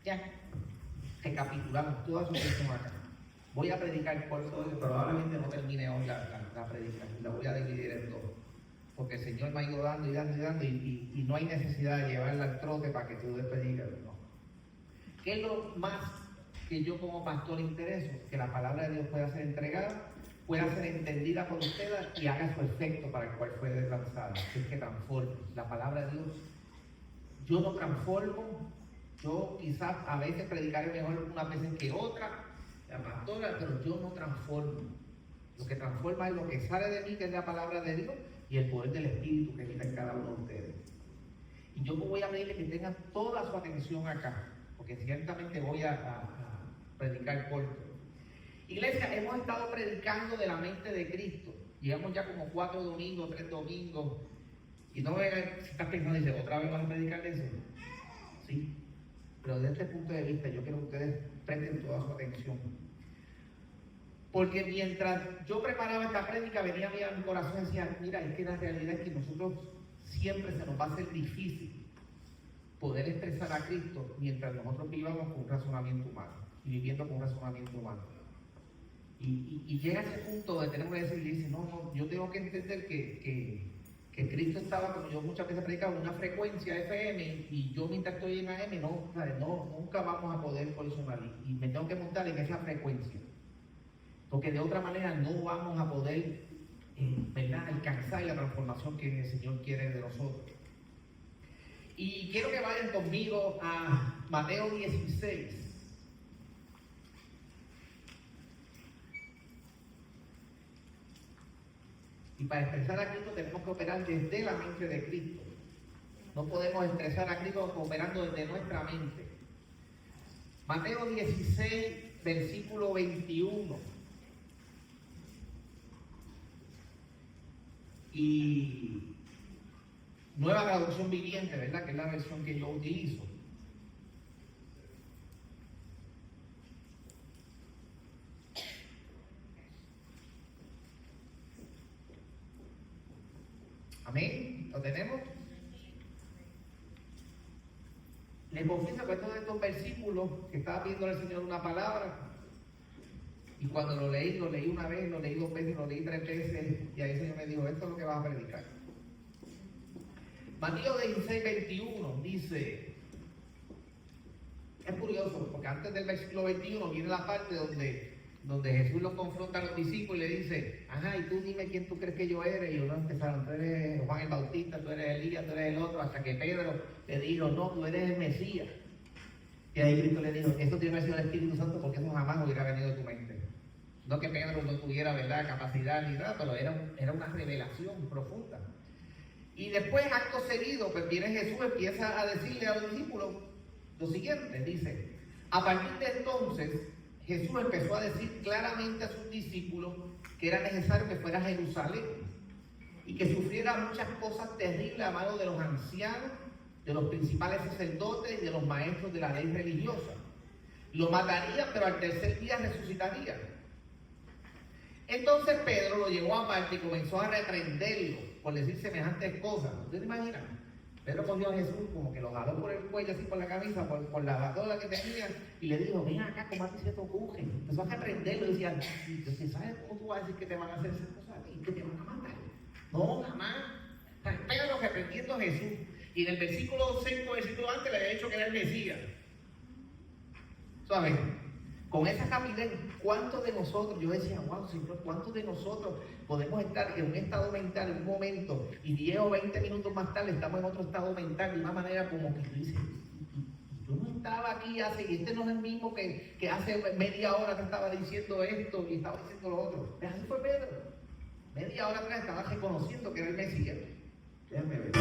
Ya, recapitulamos toda su sesión acá. Voy a predicar por eso, probablemente no termine hoy la predicación, la voy a dividir en dos. Porque el Señor me ha ido dando y dando y dando y no hay necesidad de llevarla al trote para que tú después digas, no. ¿Qué es lo más que yo como pastor intereso? Que la palabra de Dios pueda ser entregada, pueda ser entendida por ustedes y haga su efecto para el cual fue lanzada, que es que transforme. La palabra de Dios, yo no transformo, yo quizás a veces predicaré mejor unas veces que otra, la pastora, pero yo no transformo. Lo que transforma es lo que sale de mí, que es la palabra de Dios, y el poder del Espíritu que vive en cada uno de ustedes. Y yo voy a pedirle que tengan toda su atención acá, porque ciertamente voy a predicar corto. Iglesia, hemos estado predicando de la mente de Cristo. Llevamos ya como 4 domingos, 3 domingos. Y no me si estás pensando, dice, ¿otra vez vas a predicar de eso? Sí. Pero desde este punto de vista, yo quiero que ustedes presten toda su atención. Porque mientras yo preparaba esta prédica, venía a mi corazón y decía, mira, es que la realidad es que nosotros siempre se nos va a hacer difícil poder expresar a Cristo mientras nosotros vivamos con un razonamiento humano y viviendo con un razonamiento humano. Y llega a ese punto donde tenemos que decir, y dice, no, yo tengo que entender que Cristo estaba, como yo muchas veces predicaba, en una frecuencia FM y yo mientras estoy en AM, nunca vamos a poder colisionar y me tengo que montar en esa frecuencia. Porque de otra manera no vamos a poder alcanzar la transformación que el Señor quiere de nosotros. Y quiero que vayan conmigo a Mateo 16. Y para expresar a Cristo tenemos que operar desde la mente de Cristo. No podemos expresar a Cristo operando desde nuestra mente. Mateo 16, versículo 21. Y Nueva Traducción Viviente, ¿verdad? Que es la versión que yo utilizo. Amén. ¿Lo tenemos? Les confieso que estos versículos que estaba pidiendo al Señor una palabra, y cuando lo leí una vez, lo leí 2 veces, lo leí 3 veces, y ahí el Señor me dijo, esto es lo que vas a predicar. Mateo 16, 21 dice, es curioso, porque antes del versículo 21 viene la parte donde Jesús los confronta a los discípulos y le dice, ajá, y tú dime quién tú crees que yo eres. Y ellos empezaron, tú eres Juan el Bautista, tú eres Elías, tú eres el otro, hasta que Pedro le dijo, no, tú eres el Mesías. Y ahí Cristo le dijo, esto tiene que ser el Espíritu Santo porque eso jamás hubiera venido de tu mente. No que Pedro no tuviera, ¿verdad?, capacidad ni nada, pero era una revelación profunda. Y después, acto seguido, pues viene Jesús, empieza a decirle a los discípulos lo siguiente, dice, a partir de entonces, Jesús empezó a decir claramente a sus discípulos que era necesario que fuera a Jerusalén y que sufriera muchas cosas terribles a manos de los ancianos, de los principales sacerdotes y de los maestros de la ley religiosa. Lo matarían, pero al tercer día resucitaría. Entonces Pedro lo llevó aparte y comenzó a reprenderlo por decir semejantes cosas. ¿Ustedes se imaginan? Pedro cogió a Jesús como que lo jaló por el cuello, así por la camisa, por la batola que tenía, y le dijo, ven acá, ¿cómo a ti se te ocurre? Empezó a reprenderlo y decía, ¿sabes cómo tú vas a decir que te van a hacer esas cosas a ti? ¿Que te van a matar? No, jamás. Pedro reprendiendo a Jesús. Y en el versículo 5, versículo antes, le había dicho que era el Mesías. ¿Sabes? Con esa rapidez, ¿cuántos de nosotros, yo decía, wow, Señor, cuántos de nosotros podemos estar en un estado mental en un momento y 10 o 20 minutos más tarde estamos en otro estado mental de una manera como que tú dices, yo no estaba aquí y este no es el mismo que hace media hora te estaba diciendo esto y estaba diciendo lo otro. Así fue Pedro. Media hora atrás estaba reconociendo que era el Mesías. Déjame ver.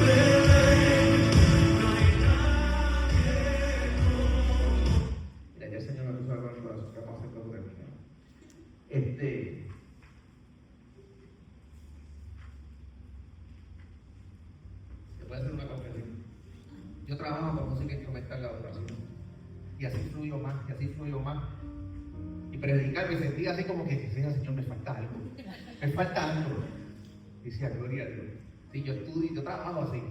Mira, ya el Señor me puso algo en el corazón que vamos a hacer todo terminado. Te voy a hacer una confesión. Yo trabajo con música instrumental de adoración. Y así fluyo más. Y predicar me sentía así como que, Señor, me falta algo. Me falta algo. Decía, gloria a Dios. Sí, yo trabajo así.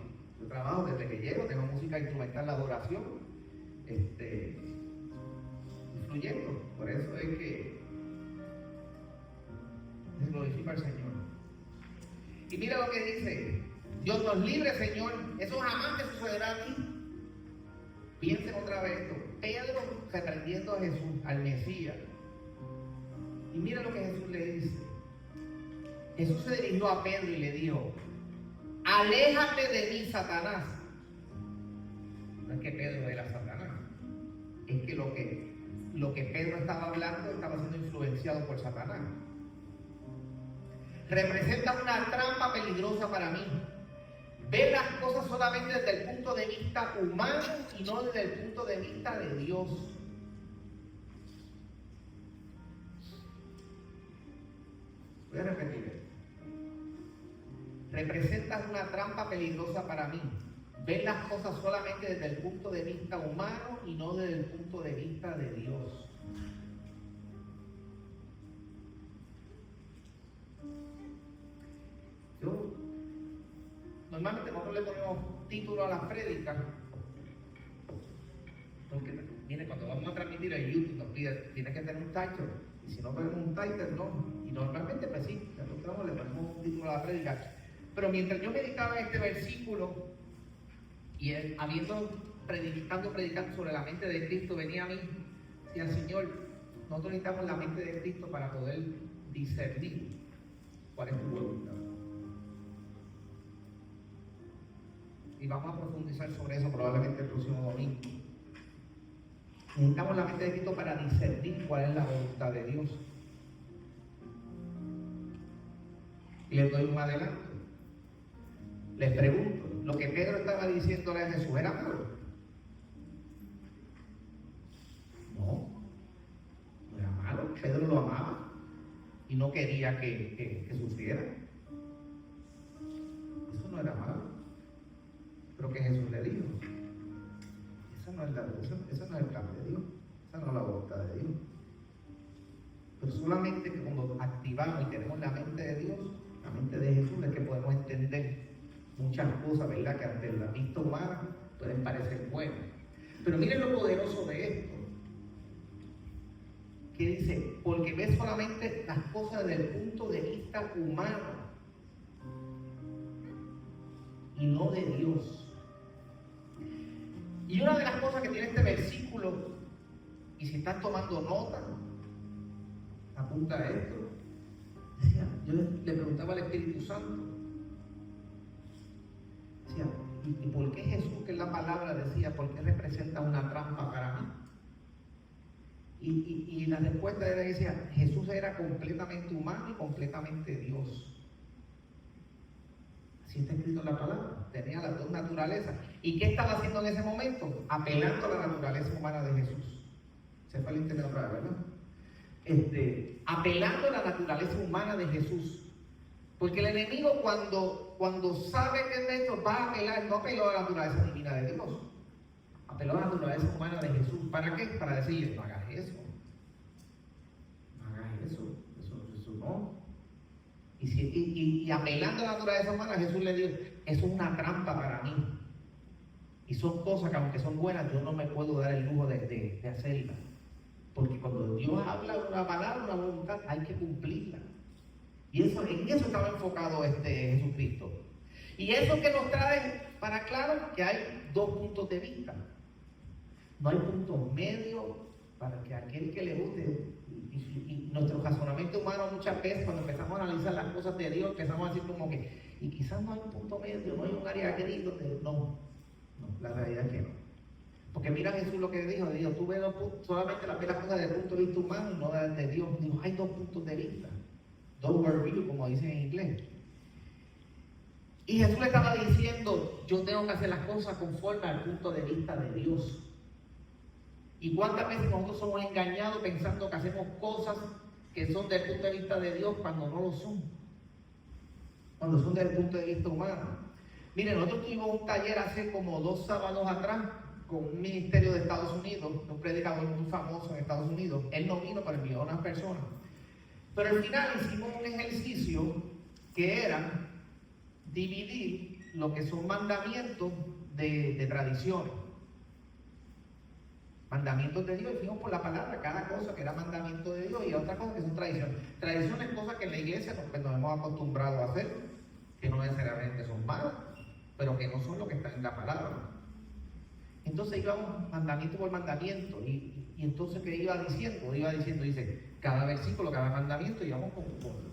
Yo trabajo desde que llego, tengo música instrumental de adoración. destruyendo. Por eso es que se glorifica al Señor. Y mira lo que dice: Dios nos libre, Señor, eso jamás te sucederá a ti. Piensen otra vez esto: Pedro reprendiendo a Jesús, al Mesías. Y mira lo que Jesús le dice. Jesús se dirigió a Pedro y le dijo: aléjate de mí, Satanás. No es que Pedro era Satanás, es que lo que Pedro estaba hablando estaba siendo influenciado por Satanás. Representa una trampa peligrosa para mí. Ver las cosas solamente desde el punto de vista humano y no desde el punto de vista de Dios. Voy a repetir esto. Representa una trampa peligrosa para mí. Ver las cosas solamente desde el punto de vista humano y no desde el punto de vista de Dios. Normalmente nosotros le ponemos título a las prédicas, porque mire, cuando vamos a transmitir el YouTube nos pide, tiene que tener un title, y si no ponemos un title, no, y normalmente pues sí, nosotros le ponemos un título a la prédica. Pero mientras yo meditaba este versículo, y él, predicando sobre la mente de Cristo, venía a mí y decía: Señor, nosotros necesitamos la mente de Cristo para poder discernir cuál es tu voluntad. Y vamos a profundizar sobre eso probablemente el próximo domingo. Necesitamos la mente de Cristo para discernir cuál es la voluntad de Dios. Y les doy un adelanto. Les pregunto: ¿lo que Pedro estaba diciéndole a Jesús era malo? No, no era malo. Pedro lo amaba y no quería que sufriera. Eso no era malo. Pero que Jesús le dijo: esa no es el plan de Dios, esa no es la voluntad de Dios. Pero solamente que cuando activamos y tenemos la mente de Dios, la mente de Jesús, es que podemos entender muchas cosas, ¿verdad?, que ante la vista humana pueden parecer buenas. Pero miren lo poderoso de esto, que dice: porque ves solamente las cosas desde el punto de vista humano y no de Dios. Y una de las cosas que tiene este versículo, y si están tomando nota, apunta a esto. Decía, yo le preguntaba al Espíritu Santo, decía: ¿y por qué Jesús, que es la palabra, decía, por qué representa una trampa para mí? Y la respuesta era, decía: Jesús era completamente humano y completamente Dios. Así está escrito en la palabra. Tenía las dos naturalezas. ¿Y qué estaba haciendo en ese momento? Apelando a la naturaleza humana de Jesús. Se fue al internet otra vez, ¿verdad? Apelando a la naturaleza humana de Jesús. Porque el enemigo cuando sabe que es esto, va a apelar, no apeló a la naturaleza divina de Dios. Apeló a la naturaleza humana de Jesús. ¿Para qué? Para decirle: no hagas eso. No hagas eso. Eso no. Y apelando a la naturaleza humana, Jesús le dijo: eso es una trampa para mí. Y son cosas que, aunque son buenas, yo no me puedo dar el lujo de hacerlas. Porque cuando Dios habla una palabra, una voluntad, hay que cumplirla. Y en eso estaba enfocado Jesucristo. Y eso que nos trae para claro que hay dos puntos de vista. No hay puntos medios para que aquel que le guste. Y nuestro razonamiento humano muchas veces, cuando empezamos a analizar las cosas de Dios, empezamos a decir como que, y quizás no hay un punto medio, no hay un área gris donde no, la realidad es que no. Porque mira Jesús lo que dijo: tú ves solamente las cosas desde el punto de vista humano y no de Dios. Dijo: hay dos puntos de vista, double view, como dicen en inglés. Y Jesús le estaba diciendo: yo tengo que hacer las cosas conforme al punto de vista de Dios. ¿Y cuántas veces nosotros somos engañados pensando que hacemos cosas que son desde el punto de vista de Dios cuando no lo son? Cuando son desde el punto de vista humano. Miren, nosotros tuvimos un taller hace como 2 sábados atrás con un ministerio de Estados Unidos, un predicador muy famoso en Estados Unidos. Él no vino, pero envió a unas personas. Pero al final hicimos un ejercicio que era dividir lo que son mandamientos de tradiciones. Mandamientos de Dios, decimos por la palabra, cada cosa que era mandamiento de Dios y otra cosa que son tradiciones. Tradiciones, cosas que en la iglesia nos hemos acostumbrado a hacer, que no necesariamente son malas, pero que no son lo que está en la palabra. Entonces íbamos mandamiento por mandamiento, y entonces ¿qué iba diciendo? Dice, cada versículo, cada mandamiento, íbamos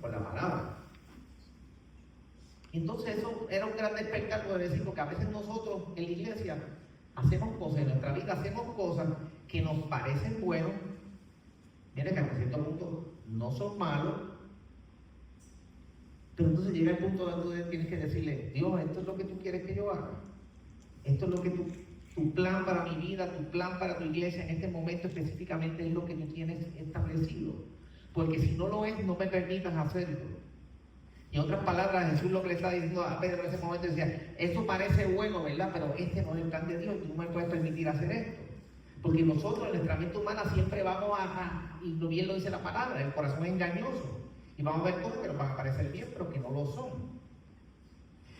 por la palabra. Entonces eso era un gran despertar de decir, porque a veces nosotros en la iglesia hacemos cosas, en nuestra vida hacemos cosas que nos parecen buenas, miren que hasta cierto punto no son malos, pero entonces llega el punto donde tú tienes que decirle, Dios, esto es lo que tú quieres que yo haga, esto es lo que tu plan para mi vida, tu plan para tu iglesia en este momento específicamente es lo que tú tienes establecido, porque si no lo es, no me permitas hacerlo. En otras palabras, Jesús lo que le está diciendo a Pedro en ese momento decía, eso parece bueno, ¿verdad? Pero este no es el plan de Dios y tú no me puedes permitir hacer esto. Porque nosotros en nuestra mente humana siempre vamos y bien lo dice la palabra, el corazón es engañoso. Y vamos a ver cosas que nos van a parecer bien, pero que no lo son.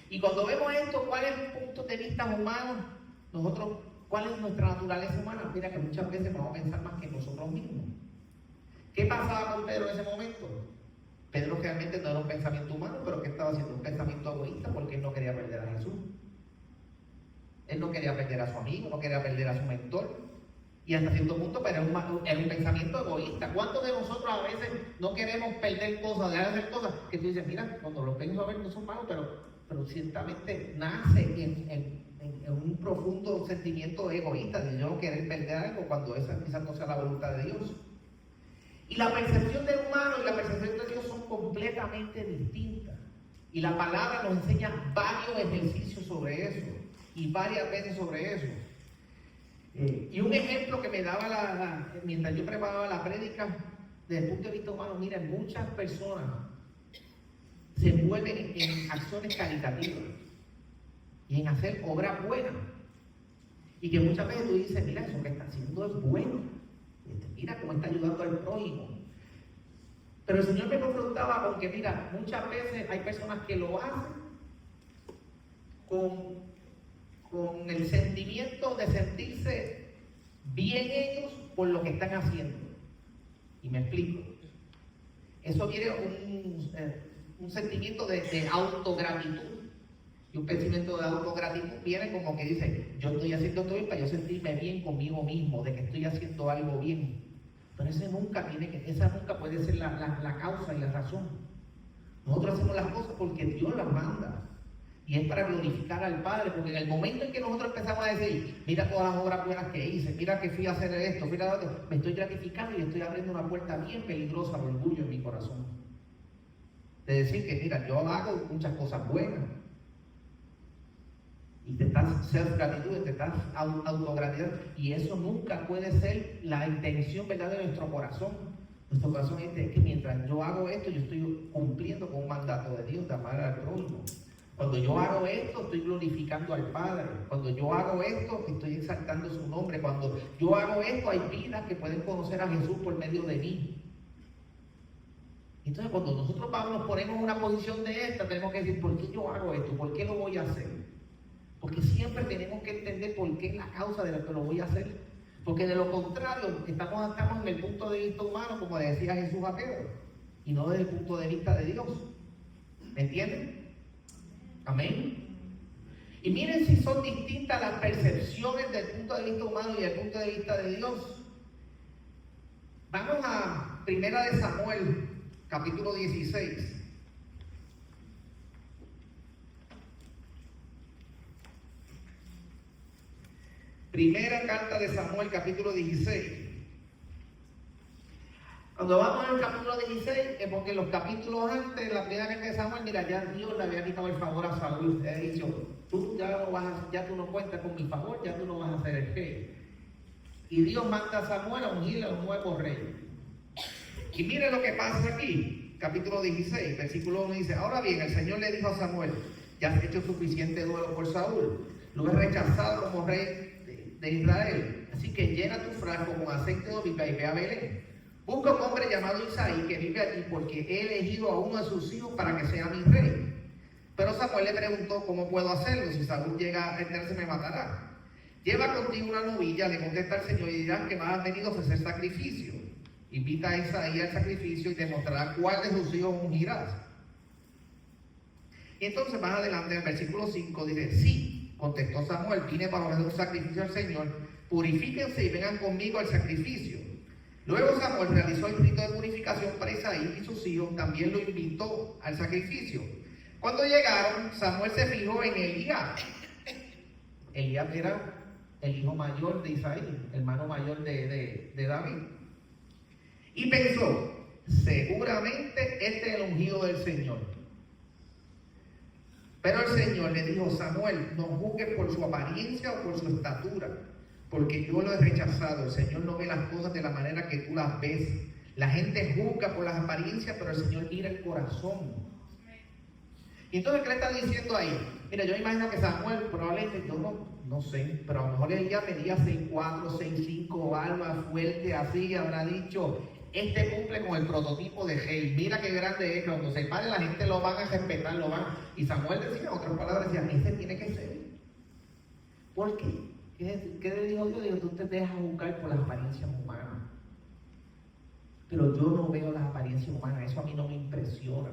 Y cuando vemos esto, ¿cuál es el punto de vista humano? Nosotros, ¿cuál es nuestra naturaleza humana? Mira que muchas veces vamos a pensar más que nosotros mismos. ¿Qué pasaba con Pedro en ese momento? Pedro realmente no era un pensamiento humano, pero que estaba haciendo un pensamiento egoísta porque él no quería perder a Jesús. Él no quería perder a su amigo, no quería perder a su mentor. Y hasta cierto punto pero era un pensamiento egoísta. ¿Cuántos de nosotros a veces no queremos perder cosas, dejar de hacer cosas? Que tú dices, mira, cuando los pienso a ver no son malos, pero ciertamente nace en un profundo sentimiento egoísta de yo no querer perder algo cuando esa quizás no sea la voluntad de Dios. Y la percepción del humano y la percepción de Dios son completamente distintas. Y la palabra nos enseña varios ejercicios sobre eso y varias veces sobre eso. Y un ejemplo que me daba mientras yo preparaba la prédica, desde el punto de vista humano, mira, muchas personas se envuelven en acciones caritativas y en hacer obras buenas. Y que muchas veces tú dices, mira, eso que está haciendo es bueno. Mira cómo está ayudando al prójimo. Pero el Señor me confrontaba con que, mira, muchas veces hay personas que lo hacen con el sentimiento de sentirse bien ellos por lo que están haciendo. Y me explico. Eso viene un sentimiento de autogratitud. Y un pensamiento de autogratitud viene como que dice, yo estoy haciendo todo bien para yo sentirme bien conmigo mismo, de que estoy haciendo algo bien. Pero esa nunca puede ser la causa y la razón. Nosotros hacemos las cosas porque Dios las manda. Y es para glorificar al Padre, porque en el momento en que nosotros empezamos a decir, mira todas las obras buenas que hice, mira que fui a hacer esto, mira lo otro, me estoy gratificando y estoy abriendo una puerta bien peligrosa al orgullo en mi corazón. De decir que, mira, yo hago muchas cosas buenas. Y te estás self-gratitud, te estás autogratitud, y eso nunca puede ser la intención, ¿verdad?, de nuestro corazón. Nuestro corazón es que mientras yo hago esto, yo estoy cumpliendo con un mandato de Dios de amar al prójimo. Cuando yo hago esto, estoy glorificando al Padre. Cuando yo hago esto, estoy exaltando su nombre. Cuando yo hago esto, hay vidas que pueden conocer a Jesús por medio de mí. Entonces, cuando nosotros nos ponemos en una posición de esta, tenemos que decir, ¿por qué yo hago esto? ¿Por qué lo voy a hacer? Porque siempre tenemos que entender por qué es la causa de lo que lo voy a hacer. Porque de lo contrario, estamos en el punto de vista humano, como le decía Jesús a Pedro, y no desde el punto de vista de Dios. ¿Me entienden? Amén. Y miren si son distintas las percepciones del punto de vista humano y del punto de vista de Dios. Vamos a 1 de Samuel, capítulo 16. Primera carta de Samuel, capítulo 16. Cuando vamos al capítulo 16, es porque los capítulos antes, la primera carta de Samuel, mira, ya Dios le había quitado el favor a Saúl. Le ha dicho, tú tú no cuentas con mi favor, ya tú no vas a ser el rey. Y Dios manda a Samuel a ungirle a un nuevo rey. Y mire lo que pasa aquí, capítulo 16, versículo 1 dice, ahora bien, el Señor le dijo a Samuel, ya has hecho suficiente duelo por Saúl, lo he rechazado como rey de Israel, así que llena tu frasco con aceite de oliva y ve a Belén. Busca un hombre llamado Isaí que vive allí porque he elegido a uno de sus hijos para que sea mi rey. Pero Samuel le preguntó, ¿cómo puedo hacerlo? Si Saúl llega a enterarse me matará. Lleva contigo una novilla, le contesta el Señor, y dirás que más has venido a hacer sacrificio. Invita a Isaí al sacrificio y te mostrará cuál de sus hijos ungirás. Y entonces más adelante, en el versículo 5, dice: sí, contestó Samuel, vine para ofrecer un sacrificio al Señor, purifíquense y vengan conmigo al sacrificio. Luego Samuel realizó el rito de purificación para Isaí y sus hijos, también lo invitó al sacrificio. Cuando llegaron, Samuel se fijó en Eliab. Eliab era el hijo mayor de Isaí, hermano mayor de David. Y pensó: seguramente este es el ungido del Señor. Pero el Señor le dijo: Samuel, no juzgues por su apariencia o por su estatura, porque yo lo he rechazado. El Señor no ve las cosas de la manera que tú las ves. La gente juzga por las apariencias, pero el Señor mira el corazón. Y entonces, ¿qué le está diciendo ahí? Mira, yo imagino que Samuel probablemente, yo no sé, pero a lo mejor él ya medía 6'4", 6'5", alma fuerte, así, habrá dicho: este cumple con el prototipo de rey. Mira qué grande es, cuando se pare la gente lo van a respetar, lo van. Y Samuel decía, en otras palabras, decía: ese tiene que ser. ¿Por qué? ¿Qué le dijo Dios? Dijo: tú te dejas juzgar por las apariencias humanas. Pero yo no veo las apariencias humanas, eso a mí no me impresiona.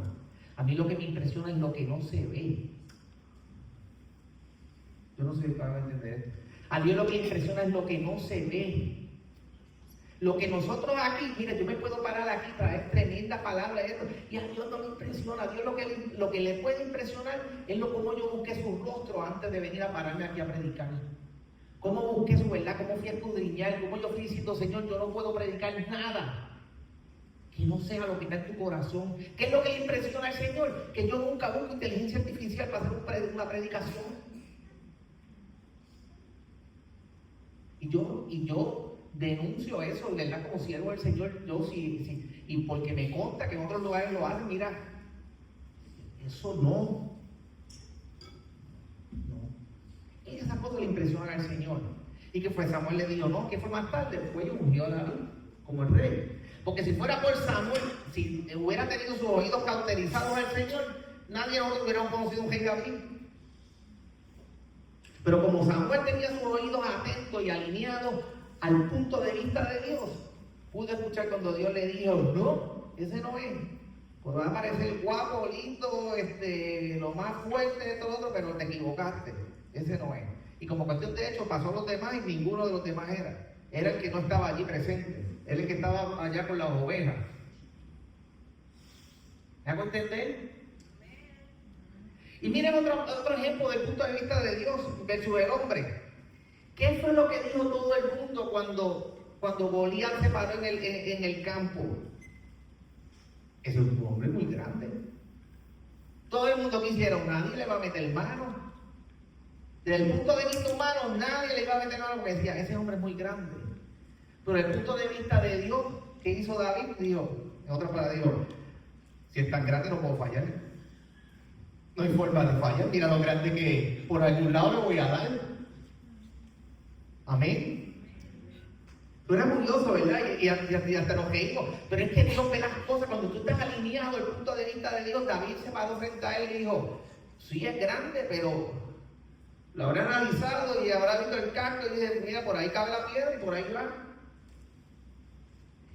A mí lo que me impresiona es lo que no se ve. Yo no sé si van a entender esto. A Dios lo que me impresiona es lo que no se ve. Lo que nosotros aquí, mire, yo me puedo parar aquí, traer tremenda palabra de esto, y a Dios no le impresiona. A Dios lo que le puede impresionar es cómo yo busqué su rostro antes de venir a pararme aquí a predicar. Cómo busqué su verdad, cómo fui a escudriñar, cómo yo fui diciendo: Señor, yo no puedo predicar nada que no sea lo que está en tu corazón. ¿Qué es lo que le impresiona al Señor? Que yo nunca busco inteligencia artificial para hacer una predicación. Y yo denuncio eso, ¿verdad? Como siervo del Señor, yo sí, y porque me consta que en otros lugares lo hacen, mira, eso no. Y esas cosas le impresionan al Señor. Y que fue Samuel le dijo: no, que fue más tarde, fue y ungió a David como el rey. Porque si fuera por Samuel, si hubiera tenido sus oídos cauterizados al Señor, nadie otro hubiera conocido un rey David. Pero como Samuel tenía sus oídos atentos y alineados al punto de vista de Dios, pude escuchar cuando Dios le dijo: no, ese no es. Pues va a parecer guapo, lindo, lo más fuerte de todo otro, pero te equivocaste. Ese no es. Y como cuestión de hecho, pasó a los demás y ninguno de los demás era. Era el que no estaba allí presente. Era el que estaba allá con las ovejas. ¿Me hago entender? Y miren otro ejemplo del punto de vista de Dios versus el hombre. ¿Qué fue lo que dijo todo el mundo cuando Goliat se paró en el campo? Ese es un hombre muy grande. Todo el mundo quisiera, nadie le va a meter mano. Desde el punto de vista humano, nadie le iba a meter mano porque decía: ese hombre es muy grande. Pero desde el punto de vista de Dios, ¿qué hizo David? Dijo, en otras palabras, dijo: si es tan grande no puedo fallar. No hay forma de fallar. Mira lo grande que es. Por algún lado le voy a dar. Amén. Tú eres curioso, ¿verdad? Y hasta nos reímos. Pero es que Dios ve las cosas. Cuando tú estás alineado al punto de vista de Dios, David se paró frente a él y dijo: sí es grande, pero lo habrá analizado y habrá visto el casco y dice: mira, por ahí cabe la piedra y por ahí va.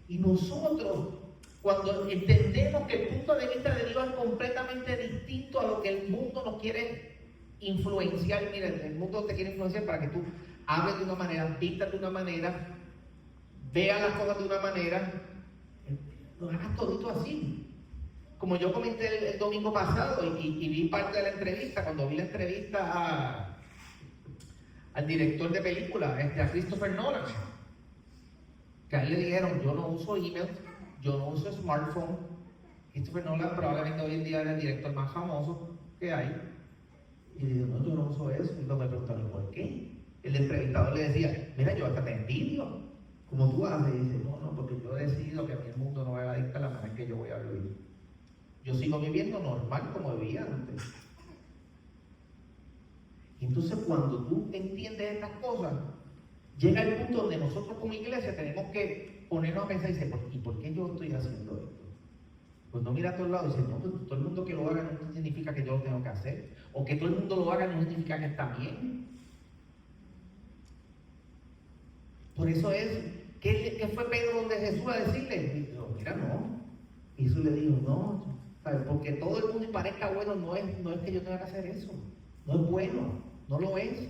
Y nosotros, cuando entendemos que el punto de vista de Dios es completamente distinto a lo que el mundo nos quiere influenciar. Miren, el mundo te quiere influenciar para que tú hables de una manera, vistas de una manera, veas las cosas de una manera, lo hagas todito así. Como yo comenté el domingo pasado y vi parte de la entrevista, cuando vi la entrevista al director de película, a Christopher Nolan, que a él le dijeron: yo no uso email, yo no uso smartphone. Christopher Nolan probablemente hoy en día es el director más famoso que hay. Y le digo: no, yo no uso eso. Y luego me preguntaron: ¿por qué? El entrevistador le decía: mira, yo hasta te envidio, como tú haces. Y dice: no, porque yo he decidido que a mí el mundo no me va a dictar la manera en que yo voy a vivir. Yo sigo viviendo normal como vivía antes. Y entonces cuando tú entiendes estas cosas, llega el punto donde nosotros como iglesia tenemos que ponernos a pensar y decir: ¿y por qué yo estoy haciendo esto? Pues no mira a todos lados y dice: no, pues todo el mundo que lo haga no significa que yo lo tengo que hacer. O que todo el mundo lo haga no significa que está bien. Por eso es, ¿qué fue Pedro donde Jesús a decirle? Dijo, mira, no. Y Jesús le dijo, no, ¿sabes? Porque todo el mundo parezca bueno, no es que yo tenga que hacer eso. No es bueno, no lo es.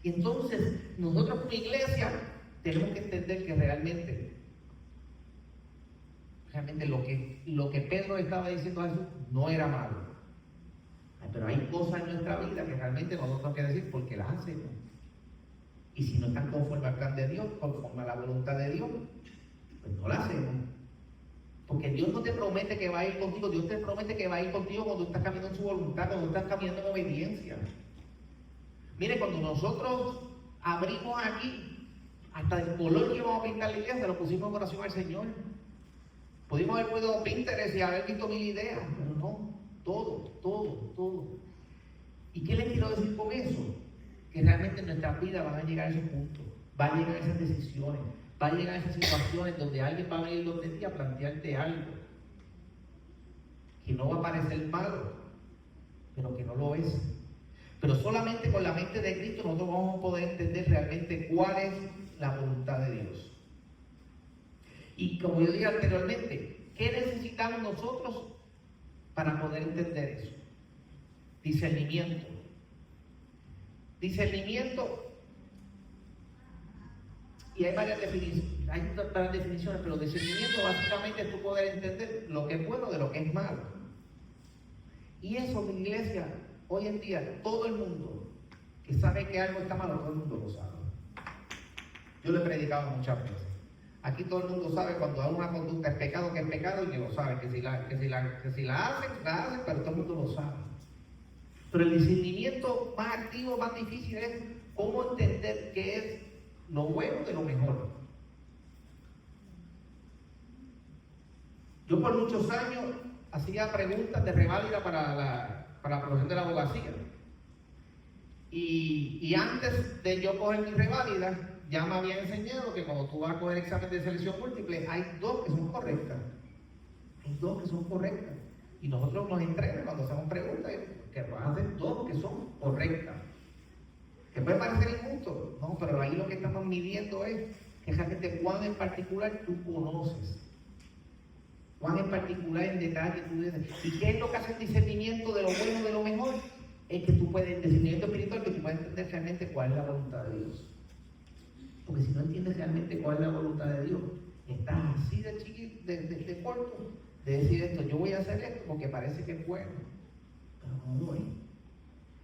Y entonces, nosotros como iglesia tenemos que entender que realmente lo que Pedro estaba diciendo a Jesús no era malo. Pero hay cosas en nuestra vida que realmente nosotros tenemos que decir porque las hacemos. Y si no están conforme al plan de Dios, conforme a la voluntad de Dios, pues no las hacemos. Porque Dios no te promete que va a ir contigo, Dios te promete que va a ir contigo cuando tú estás caminando en su voluntad, cuando tú estás caminando en obediencia. Mire, cuando nosotros abrimos aquí, hasta el color que íbamos a pintar la iglesia, lo pusimos en oración al Señor. Pudimos haber puesto Pinterest y haber visto 1000 ideas, pero no, todo. ¿Y qué les quiero decir con eso? Que realmente en nuestras vidas van a llegar a esos puntos, van a llegar a esas decisiones, van a llegar a esas situaciones donde alguien va a venir donde ti a plantearte algo que no va a parecer malo, pero que no lo es. Pero solamente con la mente de Cristo nosotros vamos a poder entender realmente cuál es la voluntad de Dios. Y como yo dije anteriormente, ¿qué necesitamos nosotros para poder entender eso? Discernimiento. Discernimiento, y hay varias definiciones, pero discernimiento básicamente es tú poder entender lo que es bueno de lo que es malo. Y eso en la iglesia, hoy en día, todo el mundo que sabe que algo está malo, todo el mundo lo sabe. Yo lo he predicado muchas veces. Aquí todo el mundo sabe cuando hay una conducta es pecado, y que lo sabe, que si la hacen, pero todo el mundo lo sabe. Pero el discernimiento más activo, más difícil es cómo entender qué es lo bueno de lo mejor. Yo por muchos años hacía preguntas de reválida para la profesión de la abogacía. Y antes de yo coger mi reválida, ya me habían enseñado que cuando tú vas a coger examen de selección múltiple, hay 2 que son correctas. Hay 2 que son correctas. Y nosotros nos entrenan cuando hacemos preguntas, que vas a hacer 2 que son correctas. Que puede parecer injusto, no, pero ahí lo que estamos midiendo es que realmente cuán en particular tú conoces. Cuán en particular en detalle tú dices. ¿Y qué es lo que hace el discernimiento de lo bueno de lo mejor? Es que tú puedes, el discernimiento espiritual, que tú puedes entender realmente cuál es la voluntad de Dios. Porque si no entiendes realmente cuál es la voluntad de Dios, estás así de chiquito, de corto, de decir esto, yo voy a hacer esto porque parece que es bueno, pero no lo es.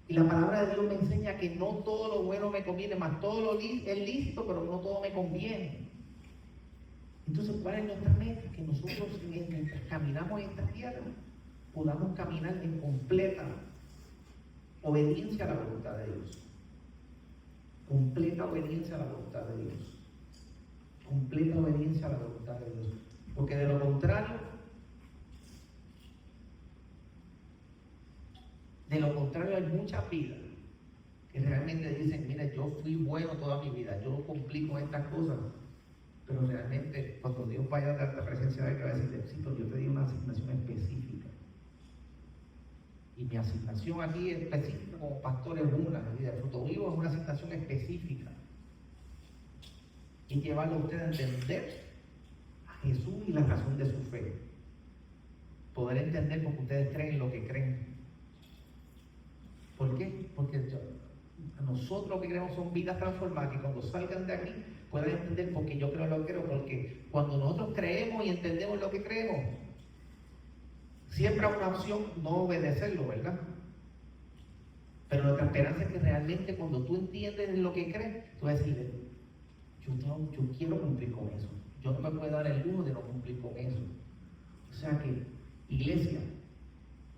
Y la palabra de Dios me enseña que no todo lo bueno me conviene, más todo lo es lícito, pero no todo me conviene. Entonces, ¿cuál es nuestra meta? Que nosotros, mientras caminamos en esta tierra, podamos caminar en completa obediencia a la voluntad de Dios. Completa obediencia a la voluntad de Dios. Completa obediencia a la voluntad de Dios. Porque de lo contrario hay muchas vidas que realmente dicen, mira, yo fui bueno toda mi vida, yo cumplí con estas cosas, pero realmente cuando Dios vaya a dar la presencia de Él, va a decir, sí, pero yo te di una asignación específica. Y mi asignación aquí específica como pastor es una, y de fruto vivo es una asignación específica. Y llevarlo a usted a entender a Jesús y la razón de su fe. Poder entender porque ustedes creen lo que creen. ¿Por qué? Porque nosotros lo que queremos son vidas transformadas, que cuando salgan de aquí puedan entender porque yo creo lo que creo, porque cuando nosotros creemos y entendemos lo que creemos, siempre hay una opción no obedecerlo, ¿verdad? Pero nuestra esperanza es que realmente cuando tú entiendes lo que crees, tú vas a decir, yo quiero cumplir con eso. Yo no me puedo dar el lujo de no cumplir con eso. O sea que, iglesia,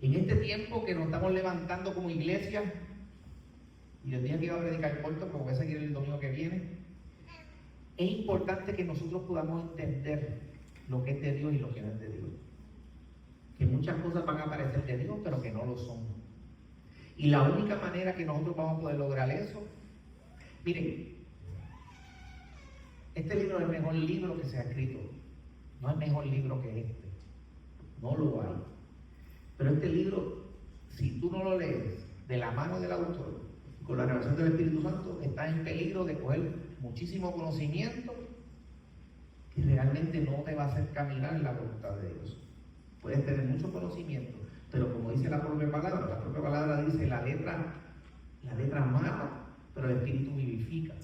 en este tiempo que nos estamos levantando como iglesia, y el día que iba a predicar corto, pero voy a seguir el domingo que viene, es importante que nosotros podamos entender lo que es de Dios y lo que no es de Dios. Que muchas cosas van a parecer de Dios, pero que no lo son. Y la única manera que nosotros vamos a poder lograr eso, miren, este libro es el mejor libro que se ha escrito. No hay mejor libro que este. No lo hay. Pero este libro, si tú no lo lees de la mano del autor, con la revelación del Espíritu Santo, está en peligro de coger muchísimo conocimiento que realmente no te va a hacer caminar en la voluntad de Dios. Puedes tener mucho conocimiento, pero como dice la propia palabra dice la letra mata, pero el espíritu vivifica.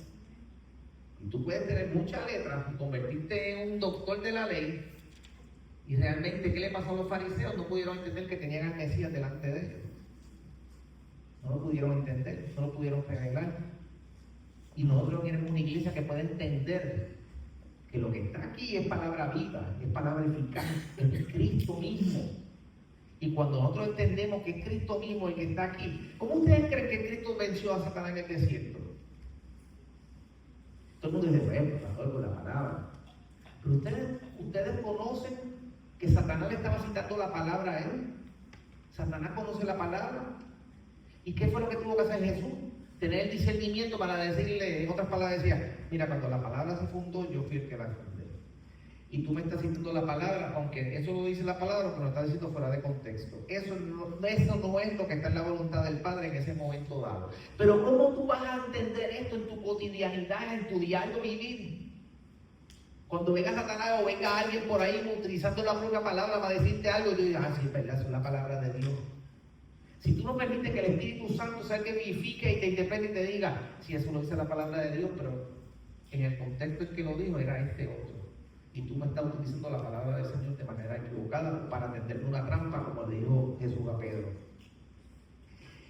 Y tú puedes tener muchas letras y convertirte en un doctor de la ley, y realmente, ¿qué le pasó a los fariseos? No pudieron entender que tenían al Mesías delante de ellos. No lo pudieron entender, no lo pudieron revelar. Y nosotros tenemos una iglesia que puede entender que lo que está aquí es palabra viva, es palabra eficaz, es Cristo mismo. Y cuando nosotros entendemos que es Cristo mismo el que está aquí, ¿cómo ustedes creen que Cristo venció a Satanás en el desierto? Todo el mundo dice, bueno, por la palabra. Pero ustedes conocen que Satanás le estaba citando la palabra a él. Satanás conoce la palabra. ¿Y qué fue lo que tuvo que hacer Jesús? Tener el discernimiento para decirle, en otras palabras decía, mira, cuando la palabra se fundó, yo fui el que la fundé. Y tú me estás citando la palabra, aunque eso lo dice la palabra, pero lo estás diciendo fuera de contexto. Eso no es lo que está en la voluntad del Padre en ese momento dado. Pero ¿cómo tú vas a entender esto en tu cotidianidad, en tu diario vivir? Cuando venga Satanás o venga alguien por ahí utilizando la propia palabra para decirte algo, y tú digas, sí, es verdad, es la palabra de Dios. Si tú no permites que el Espíritu Santo sea el que vivifique y te interprete y te diga, si eso lo dice la palabra de Dios, pero en el contexto en que lo dijo era este otro. Y tú me estás utilizando la palabra del Señor de manera equivocada para tenderme una trampa, como le dijo Jesús a Pedro.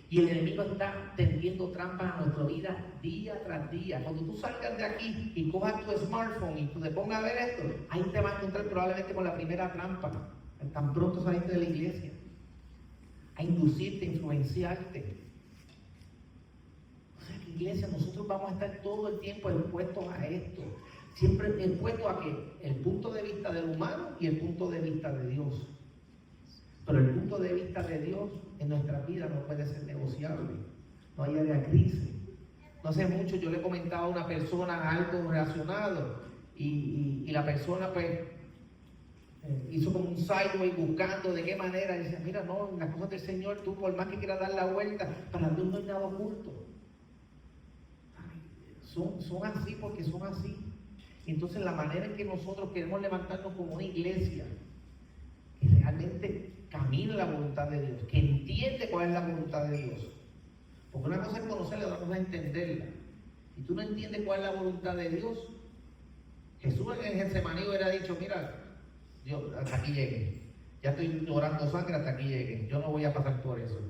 Y el enemigo está tendiendo trampas a nuestra vida día tras día. Cuando tú salgas de aquí y cojas tu smartphone y tú te pongas a ver esto, ahí te vas a encontrar probablemente con la primera trampa, tan pronto saliste de la iglesia, a inducirte, a influenciarte. O sea que iglesia, nosotros vamos a estar todo el tiempo expuestos a esto, siempre expuestos a que el punto de vista del humano y el punto de vista de Dios. Pero el punto de vista de Dios en nuestra vida no puede ser negociable. No hay área crisis. No hace mucho yo le he comentado a una persona algo relacionado y la persona pues hizo como un sideway buscando de qué manera. Y dice, mira, no, las cosas del Señor, tú por más que quieras dar la vuelta, para Dios no hay nada oculto. Son así porque son así. Entonces la manera en que nosotros queremos levantarnos como una iglesia que realmente camina la voluntad de Dios, que entiende cuál es la voluntad de Dios. Porque una cosa es conocerla, otra cosa es entenderla. Si tú no entiendes cuál es la voluntad de Dios, Jesús en el Getsemaní hubiera dicho, mira, yo hasta aquí llegué, ya estoy llorando sangre, hasta aquí llegué, yo no voy a pasar por eso.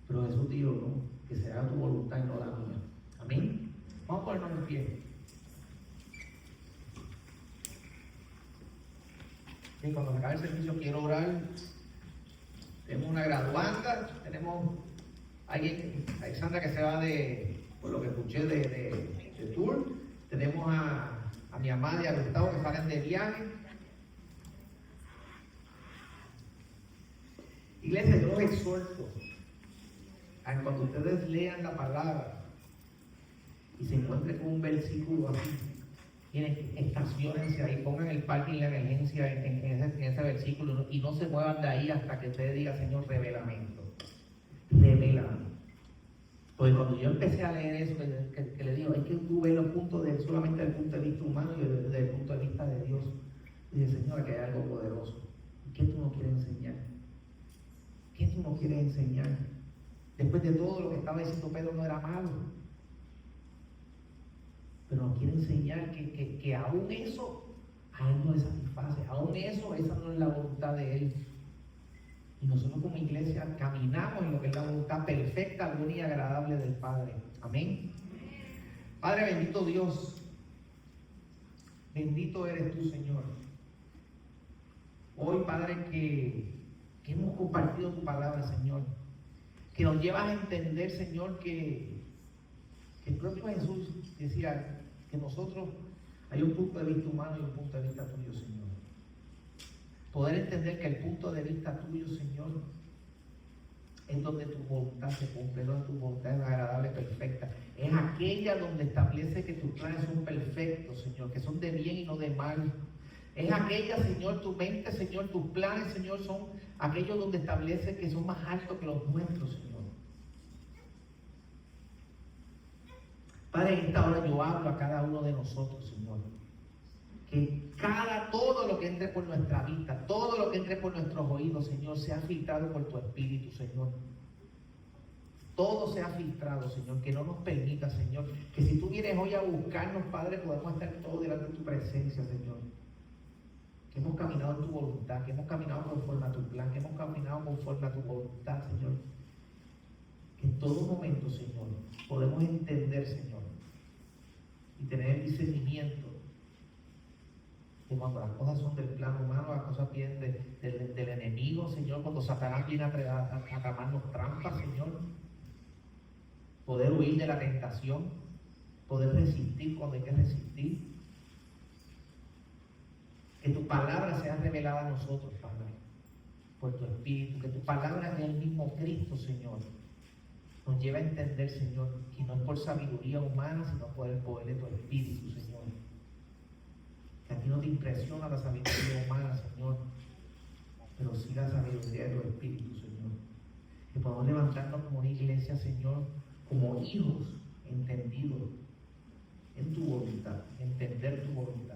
Pero Jesús dijo, no, que se haga tu voluntad y no la mía. Amén. Vamos a ponernos en pie. Y cuando se acabe el servicio quiero orar. Tenemos una graduanda, tenemos alguien, Alexandra, que se va por lo que escuché, de tour. Tenemos a mi amada y a Gustavo que salen de viaje. Iglesia, yo los exhorto a que cuando ustedes lean la palabra y se encuentren con un versículo así, estaciónense ahí, pongan el parking y la emergencia en ese versículo y no se muevan de ahí hasta que usted diga, Señor, revélame esto. Revélame. Porque cuando yo empecé a leer eso, que le digo, hay que tú ver los puntos solamente desde el punto de vista humano y desde el punto de vista de Dios. Y dice, Señor, que hay algo poderoso. ¿Qué tú nos quieres enseñar? ¿Qué tú nos quieres enseñar? Después de todo lo que estaba diciendo Pedro no era malo. Pero nos quiere enseñar que aún eso a Él no le satisface, aún eso, esa no es la voluntad de Él. Y nosotros como iglesia caminamos en lo que es la voluntad perfecta, buena y agradable del Padre. Amén. Padre bendito Dios, bendito eres tú, Señor. Hoy, Padre, que hemos compartido tu palabra, Señor, que nos llevas a entender, Señor, que el propio Jesús decía que nosotros hay un punto de vista humano y un punto de vista tuyo, Señor. Poder entender que el punto de vista tuyo, Señor, es donde tu voluntad se cumple, donde tu voluntad es agradable, perfecta. Es aquella donde establece que tus planes son perfectos, Señor, que son de bien y no de mal. Es aquella, Señor, tu mente, Señor, tus planes, Señor, son aquellos donde establece que son más altos que los nuestros, Señor. Padre, en esta hora yo hablo a cada uno de nosotros, Señor. Que todo lo que entre por nuestra vista, todo lo que entre por nuestros oídos, Señor, sea filtrado por tu Espíritu, Señor. Todo sea filtrado, Señor, que no nos permita, Señor, que si tú vienes hoy a buscarnos, Padre, podamos estar todos delante de tu presencia, Señor. Que hemos caminado en tu voluntad, que hemos caminado conforme a tu plan, que hemos caminado conforme a tu voluntad, Señor. Que en todo momento, Señor, podemos entender, Señor, y tener el discernimiento que cuando las cosas son del plano humano, las cosas vienen del enemigo, Señor, cuando Satanás viene a tramarnos trampas, Señor, poder huir de la tentación, poder resistir cuando hay que resistir. Que tu palabra sea revelada a nosotros, Padre, por tu Espíritu, que tu palabra es el mismo Cristo, Señor. Nos lleva a entender, Señor, que no es por sabiduría humana, sino por el poder de tu Espíritu, Señor. Que a ti no te impresiona la sabiduría humana, Señor, pero sí la sabiduría de tu Espíritu, Señor. Que podamos levantarnos como una iglesia, Señor, como hijos entendidos en tu voluntad, entender tu voluntad.